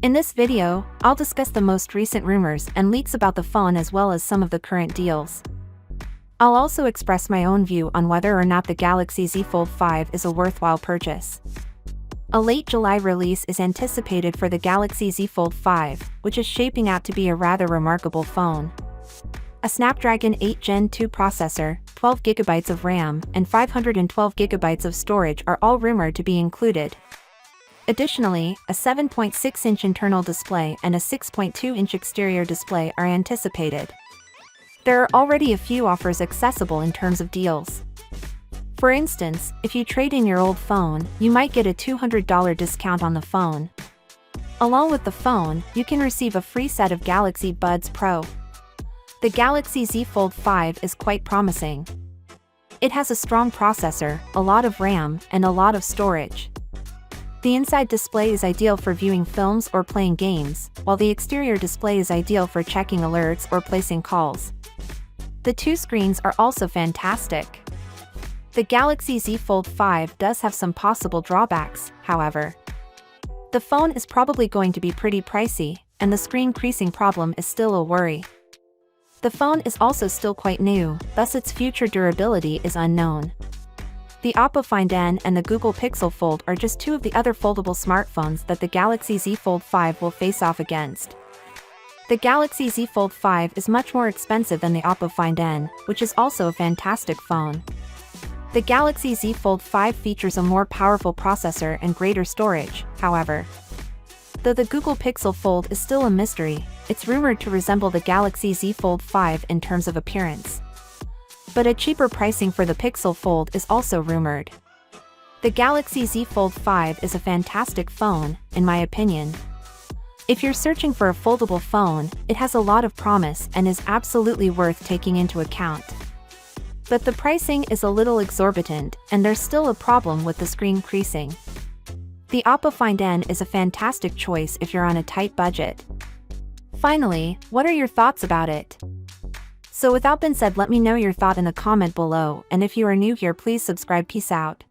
In this video, I'll discuss the most recent rumors and leaks about the phone as well as some of the current deals. I'll also express my own view on whether or not the Galaxy Z Fold 5 is a worthwhile purchase. A late July release is anticipated for the Galaxy Z Fold 5, which is shaping out to be a rather remarkable phone. A Snapdragon 8 Gen 2 processor, 12GB of RAM, and 512GB of storage are all rumored to be included. Additionally, a 7.6-inch internal display and a 6.2-inch exterior display are anticipated. There are already a few offers accessible in terms of deals. For instance, if you trade in your old phone, you might get a $200 discount on the phone. Along with the phone, you can receive a free set of Galaxy Buds Pro. The Galaxy Z Fold 5 is quite promising. It has a strong processor, a lot of RAM, and a lot of storage. The inside display is ideal for viewing films or playing games, while the exterior display is ideal for checking alerts or placing calls. The two screens are also fantastic. The Galaxy Z Fold 5 does have some possible drawbacks, however. The phone is probably going to be pretty pricey, and the screen creasing problem is still a worry. The phone is also still quite new, thus its future durability is unknown. The Oppo Find N and the Google Pixel Fold are just two of the other foldable smartphones that the Galaxy Z Fold 5 will face off against. The Galaxy Z Fold 5 is much more expensive than the Oppo Find N, which is also a fantastic phone. The Galaxy Z Fold 5 features a more powerful processor and greater storage, however. Though the Google Pixel Fold is still a mystery, it's rumored to resemble the Galaxy Z Fold 5 in terms of appearance. But a cheaper pricing for the Pixel Fold is also rumored. The Galaxy Z Fold 5 is a fantastic phone, in my opinion. If you're searching for a foldable phone, it has a lot of promise and is absolutely worth taking into account. But the pricing is a little exorbitant, and there's still a problem with the screen creasing. The Oppo Find N is a fantastic choice if you're on a tight budget. Finally, what are your thoughts about it? So without being said, let me know your thought in the comment below, and if you are new here, please subscribe. Peace out.